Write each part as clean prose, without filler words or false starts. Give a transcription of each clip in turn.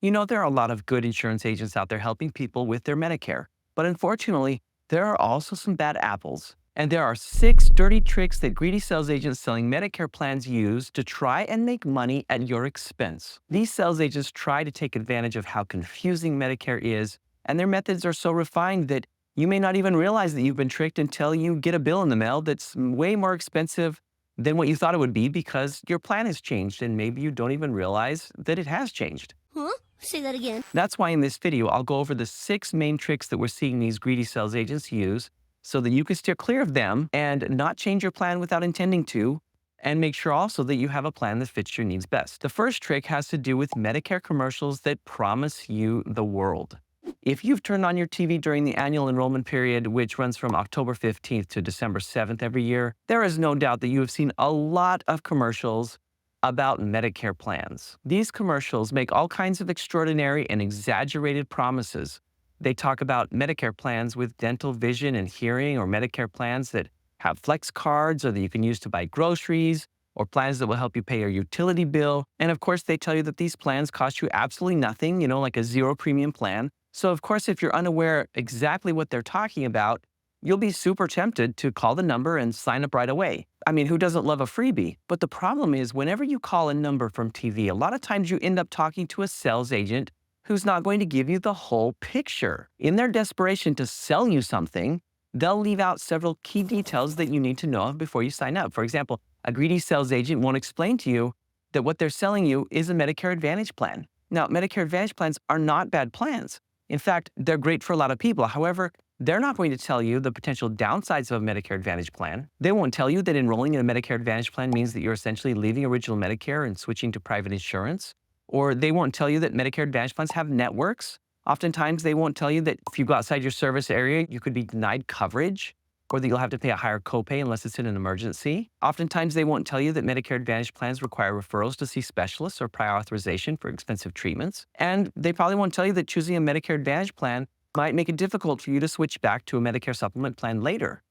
You know, there are a lot of good insurance agents out there helping people with their Medicare. But unfortunately, there are also some bad apples. And there are 6 dirty tricks that greedy sales agents selling Medicare plans use to try and make money at your expense. These sales agents try to take advantage of how confusing Medicare is, and their methods are so refined that you may not even realize that you've been tricked until you get a bill in the mail that's way more expensive than what you thought it would be because your plan has changed and maybe you don't even realize that it has changed. Huh? Say that again. That's why in this video, I'll go over the 6 main tricks that we're seeing these greedy sales agents use so that you can steer clear of them and not change your plan without intending to, and make sure also that you have a plan that fits your needs best. The first trick has to do with Medicare commercials that promise you the world. If you've turned on your TV during the annual enrollment period, which runs from October 15th to December 7th every year, there is no doubt that you have seen a lot of commercials about Medicare plans. These commercials make all kinds of extraordinary and exaggerated promises. They talk about Medicare plans with dental, vision, and hearing, or Medicare plans that have flex cards or that you can use to buy groceries, or plans that will help you pay your utility bill. And of course, they tell you that these plans cost you absolutely nothing, like a zero premium plan. So of course, if you're unaware exactly what they're talking about, you'll be super tempted to call the number and sign up right away. I mean, who doesn't love a freebie? But the problem is whenever you call a number from TV, a lot of times you end up talking to a sales agent who's not going to give you the whole picture. In their desperation to sell you something, they'll leave out several key details that you need to know before you sign up. For example, a greedy sales agent won't explain to you that what they're selling you is a Medicare Advantage plan. Now, Medicare Advantage plans are not bad plans. In fact, they're great for a lot of people. However, they're not going to tell you the potential downsides of a Medicare Advantage plan. They won't tell you that enrolling in a Medicare Advantage plan means that you're essentially leaving original Medicare and switching to private insurance. Or they won't tell you that Medicare Advantage plans have networks. Oftentimes, they won't tell you that if you go outside your service area, you could be denied coverage, or that you'll have to pay a higher copay unless it's in an emergency. Oftentimes, they won't tell you that Medicare Advantage plans require referrals to see specialists or prior authorization for expensive treatments. And they probably won't tell you that choosing a Medicare Advantage plan might make it difficult for you to switch back to a Medicare supplement plan later.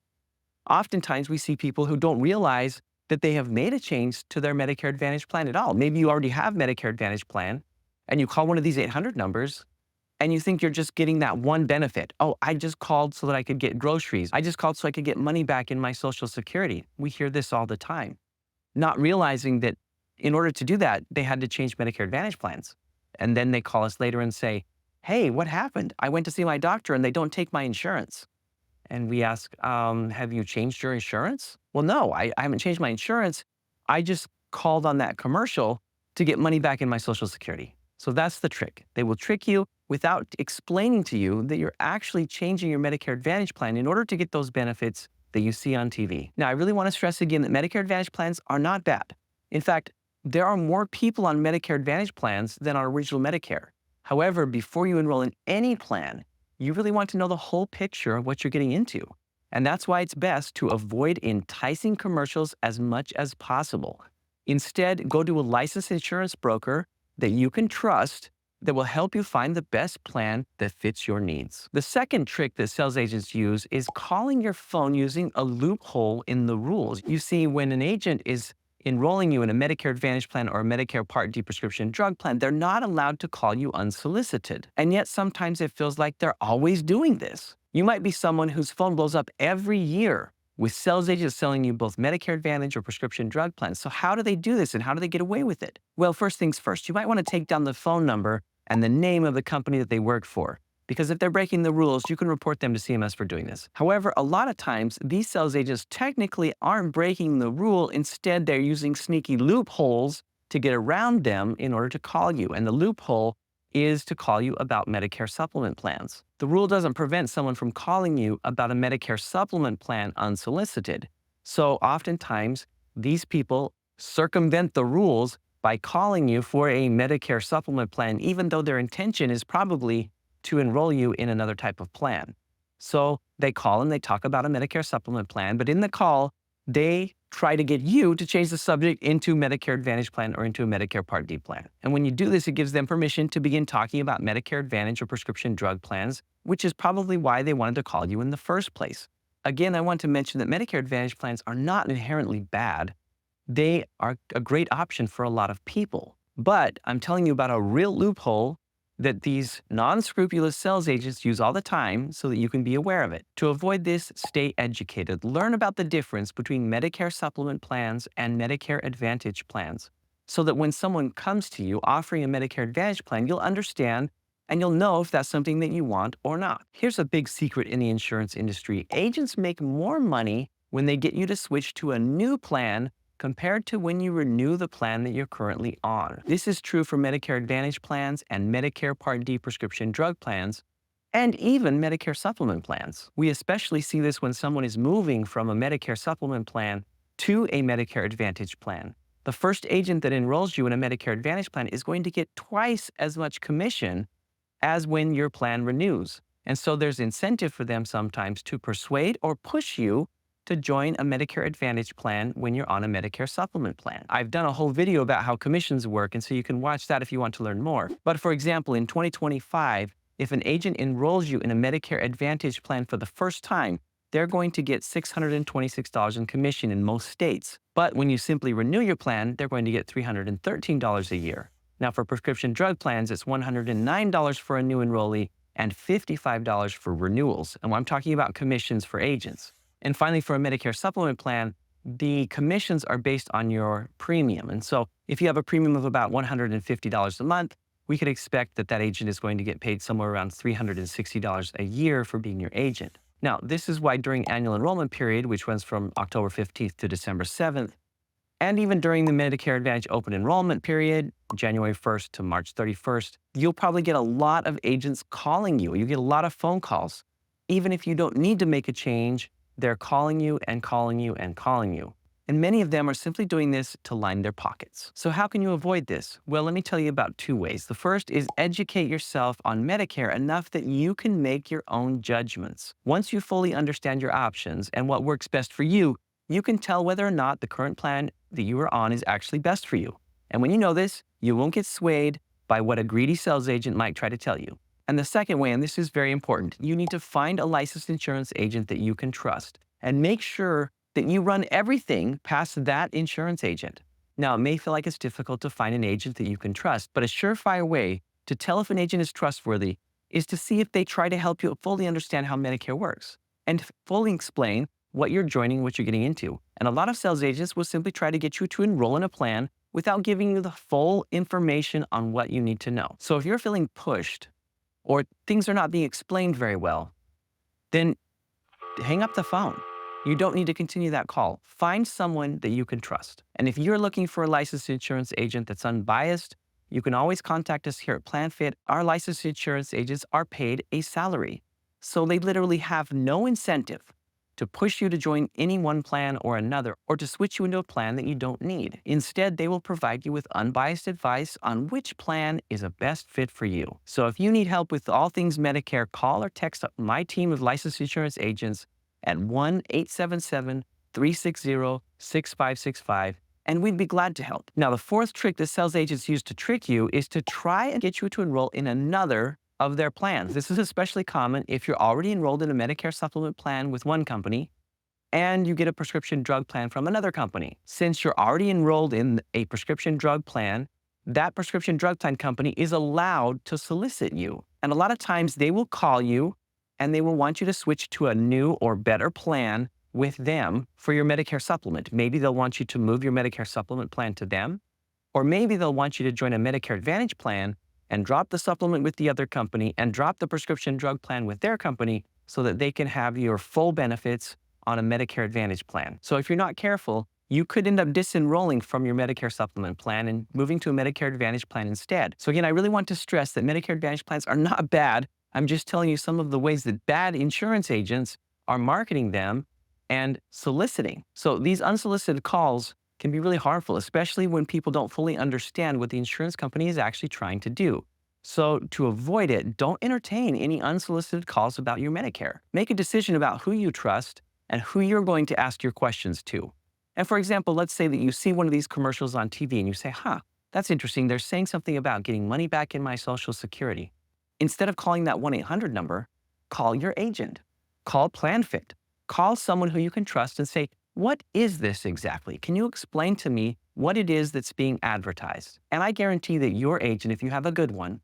Oftentimes, we see people who don't realize that they have made a change to their Medicare Advantage plan at all. Maybe you already have Medicare Advantage plan, and you call one of these 800 numbers, and you think you're just getting that one benefit. Oh, I just called so that I could get groceries. I just called so I could get money back in my Social Security. We hear this all the time, not realizing that in order to do that, they had to change Medicare Advantage plans. And then they call us later and say, hey, what happened? I went to see my doctor and they don't take my insurance. And we ask, have you changed your insurance? Well, no, I haven't changed my insurance. I just called on that commercial to get money back in my Social Security. So that's the trick. They will trick you without explaining to you that you're actually changing your Medicare Advantage plan in order to get those benefits that you see on TV. Now, I really want to stress again that Medicare Advantage plans are not bad. In fact, there are more people on Medicare Advantage plans than on original Medicare. However, before you enroll in any plan, you really want to know the whole picture of what you're getting into. And that's why it's best to avoid enticing commercials as much as possible. Instead, go to a licensed insurance broker that you can trust that will help you find the best plan that fits your needs. The second trick that sales agents use is calling your phone using a loophole in the rules. You see, when an agent is enrolling you in a Medicare Advantage plan or a Medicare Part D prescription drug plan, they're not allowed to call you unsolicited. And yet sometimes it feels like they're always doing this. You might be someone whose phone blows up every year with sales agents selling you both Medicare Advantage or prescription drug plans. So how do they do this and how do they get away with it? Well, first things first, you might want to take down the phone number and the name of the company that they work for. Because if they're breaking the rules, you can report them to CMS for doing this. However, a lot of times, these sales agents technically aren't breaking the rule. Instead, they're using sneaky loopholes to get around them in order to call you. And the loophole is to call you about Medicare supplement plans. The rule doesn't prevent someone from calling you about a Medicare supplement plan unsolicited. So oftentimes, these people circumvent the rules by calling you for a Medicare supplement plan, even though their intention is probably to enroll you in another type of plan. So they call and they talk about a Medicare supplement plan, but in the call, they try to get you to change the subject into Medicare Advantage plan or into a Medicare Part D plan. And when you do this, it gives them permission to begin talking about Medicare Advantage or prescription drug plans, which is probably why they wanted to call you in the first place. Again, I want to mention that Medicare Advantage plans are not inherently bad. They are a great option for a lot of people. But I'm telling you about a real loophole that these non-scrupulous sales agents use all the time so that you can be aware of it. To avoid this, stay educated. Learn about the difference between Medicare supplement plans and Medicare Advantage plans so that when someone comes to you offering a Medicare Advantage plan, you'll understand and you'll know if that's something that you want or not. Here's a big secret in the insurance industry. Agents make more money when they get you to switch to a new plan compared to when you renew the plan that you're currently on. This is true for Medicare Advantage plans and Medicare Part D prescription drug plans, and even Medicare supplement plans. We especially see this when someone is moving from a Medicare supplement plan to a Medicare Advantage plan. The first agent that enrolls you in a Medicare Advantage plan is going to get twice as much commission as when your plan renews. And so there's incentive for them sometimes to persuade or push you to join a Medicare Advantage plan when you're on a Medicare supplement plan. I've done a whole video about how commissions work, and so you can watch that if you want to learn more. But for example, in 2025, if an agent enrolls you in a Medicare Advantage plan for the first time, they're going to get $626 in commission in most states. But when you simply renew your plan, they're going to get $313 a year. Now for prescription drug plans, it's $109 for a new enrollee and $55 for renewals. And I'm talking about commissions for agents. And finally, for a Medicare supplement plan, the commissions are based on your premium. And so if you have a premium of about $150 a month, we could expect that that agent is going to get paid somewhere around $360 a year for being your agent. Now, this is why during annual enrollment period, which runs from October 15th to December 7th, and even during the Medicare Advantage open enrollment period, January 1st to March 31st, you'll probably get a lot of agents calling you. You get a lot of phone calls. Even if you don't need to make a change, they're calling you and calling you and calling you. And many of them are simply doing this to line their pockets. So how can you avoid this? Well, let me tell you about two ways. The first is educate yourself on Medicare enough that you can make your own judgments. Once you fully understand your options and what works best for you, you can tell whether or not the current plan that you are on is actually best for you. And when you know this, you won't get swayed by what a greedy sales agent might try to tell you. And the second way, and this is very important, you need to find a licensed insurance agent that you can trust and make sure that you run everything past that insurance agent. Now, it may feel like it's difficult to find an agent that you can trust, but a surefire way to tell if an agent is trustworthy is to see if they try to help you fully understand how Medicare works and fully explain what you're joining, what you're getting into. And a lot of sales agents will simply try to get you to enroll in a plan without giving you the full information on what you need to know. So if you're feeling pushed or things are not being explained very well, then hang up the phone. You don't need to continue that call. Find someone that you can trust. And if you're looking for a licensed insurance agent that's unbiased, you can always contact us here at PlanFit. Our licensed insurance agents are paid a salary. So they literally have no incentive to push you to join any one plan or another, or to switch you into a plan that you don't need. Instead, they will provide you with unbiased advice on which plan is a best fit for you. So if you need help with all things Medicare, call or text my team of licensed insurance agents at 1-877-360-6565, and we'd be glad to help. Now, the fourth trick that sales agents use to trick you is to try and get you to enroll in another of their plans. This is especially common if you're already enrolled in a Medicare supplement plan with one company and you get a prescription drug plan from another company. Since you're already enrolled in a prescription drug plan, that prescription drug plan company is allowed to solicit you. And a lot of times they will call you and they will want you to switch to a new or better plan with them for your Medicare supplement. Maybe they'll want you to move your Medicare supplement plan to them, or maybe they'll want you to join a Medicare Advantage plan and drop the supplement with the other company and drop the prescription drug plan with their company so that they can have your full benefits on a Medicare Advantage plan. So if you're not careful, you could end up disenrolling from your Medicare supplement plan and moving to a Medicare Advantage plan instead. So again, I really want to stress that Medicare Advantage plans are not bad. I'm just telling you some of the ways that bad insurance agents are marketing them and soliciting. So these unsolicited calls can be really harmful, especially when people don't fully understand what the insurance company is actually trying to do. So to avoid it, don't entertain any unsolicited calls about your Medicare. Make a decision about who you trust and who you're going to ask your questions to. And for example, let's say that you see one of these commercials on TV and you say, that's interesting. They're saying something about getting money back in my Social Security. Instead of calling that 1-800 number, call your agent. Call PlanFit. Call someone who you can trust and say, what is this exactly? Can you explain to me what it is that's being advertised? And I guarantee that your agent, if you have a good one,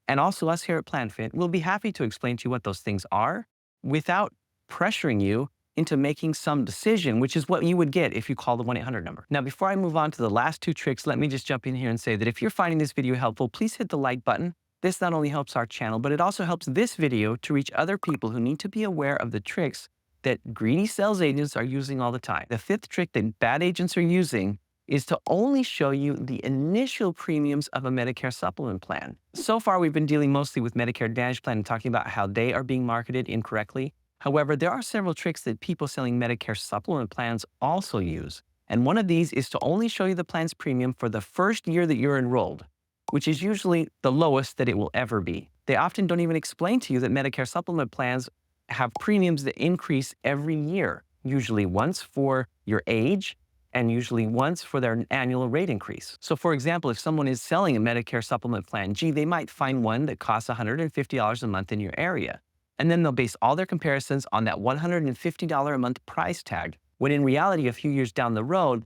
And also us here at PlanFit will be happy to explain to you what those things are without pressuring you into making some decision, which is what you would get if you call the 1-800 number. Now, before I move on to the last two tricks, let me just jump in here and say that if you're finding this video helpful, please hit the like button. This not only helps our channel, but it also helps this video to reach other people who need to be aware of the tricks that greedy sales agents are using all the time. The fifth trick that bad agents are using is to only show you the initial premiums of a Medicare supplement plan. So far, we've been dealing mostly with Medicare Advantage plan and talking about how they are being marketed incorrectly. However, there are several tricks that people selling Medicare supplement plans also use. And one of these is to only show you the plan's premium for the first year that you're enrolled, which is usually the lowest that it will ever be. They often don't even explain to you that Medicare supplement plans have premiums that increase every year, usually once for your age, and usually once for their annual rate increase. So for example, if someone is selling a Medicare supplement plan, they might find one that costs $150 a month in your area. And then they'll base all their comparisons on that $150 a month price tag, when in reality, a few years down the road,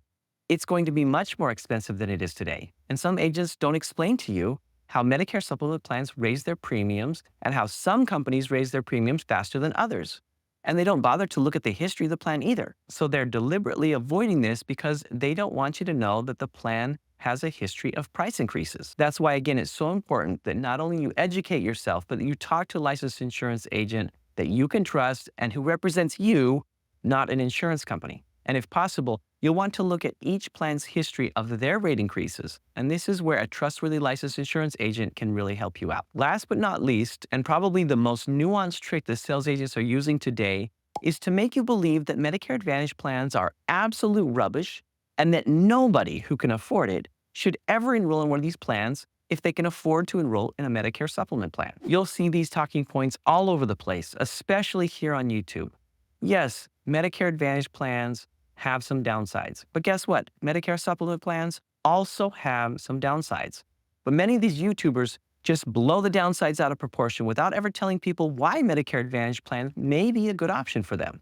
it's going to be much more expensive than it is today. And some agents don't explain to you how Medicare supplement plans raise their premiums and how some companies raise their premiums faster than others. And they don't bother to look at the history of the plan either. So they're deliberately avoiding this because they don't want you to know that the plan has a history of price increases. That's why, again, it's so important that not only you educate yourself, but that you talk to a licensed insurance agent that you can trust and who represents you, not an insurance company. And if possible, you'll want to look at each plan's history of their rate increases. And this is where a trustworthy licensed insurance agent can really help you out. Last but not least, and probably the most nuanced trick that sales agents are using today, is to make you believe that Medicare Advantage plans are absolute rubbish and that nobody who can afford it should ever enroll in one of these plans if they can afford to enroll in a Medicare supplement plan. You'll see these talking points all over the place, especially here on YouTube. Yes, Medicare Advantage plans have some downsides. But guess what? Medicare supplement plans also have some downsides. But many of these YouTubers just blow the downsides out of proportion without ever telling people why Medicare Advantage plans may be a good option for them.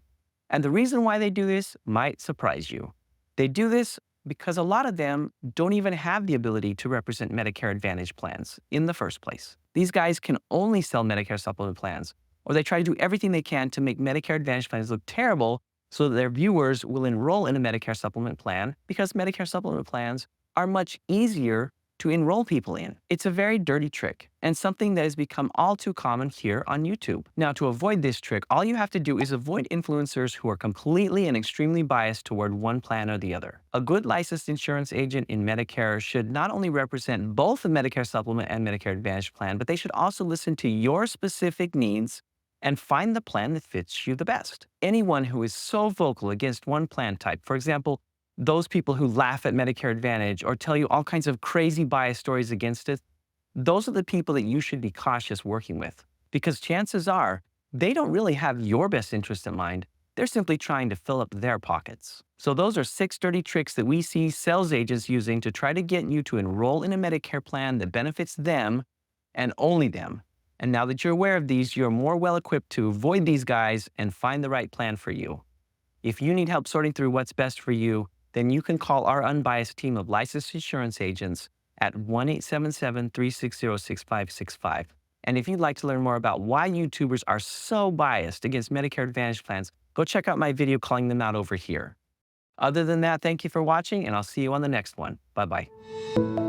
And the reason why they do this might surprise you. They do this because a lot of them don't even have the ability to represent Medicare Advantage plans in the first place. These guys can only sell Medicare supplement plans, or they try to do everything they can to make Medicare Advantage plans look terrible so that their viewers will enroll in a Medicare supplement plan because Medicare supplement plans are much easier to enroll people in. It's a very dirty trick and something that has become all too common here on YouTube. Now, to avoid this trick, all you have to do is avoid influencers who are completely and extremely biased toward one plan or the other. A good licensed insurance agent in Medicare should not only represent both the Medicare supplement and Medicare Advantage plan, but they should also listen to your specific needs and find the plan that fits you the best. Anyone who is so vocal against one plan type, for example, those people who laugh at Medicare Advantage or tell you all kinds of crazy bias stories against it, those are the people that you should be cautious working with, because chances are they don't really have your best interest in mind. They're simply trying to fill up their pockets. So those are 6 dirty tricks that we see sales agents using to try to get you to enroll in a Medicare plan that benefits them and only them. And now that you're aware of these, you're more well equipped to avoid these guys and find the right plan for you. If you need help sorting through what's best for you, then you can call our unbiased team of licensed insurance agents at 1-877-360-6565. And if you'd like to learn more about why YouTubers are so biased against Medicare Advantage plans, go check out my video calling them out over here. Other than that, thank you for watching, and I'll see you on the next one. Bye-bye.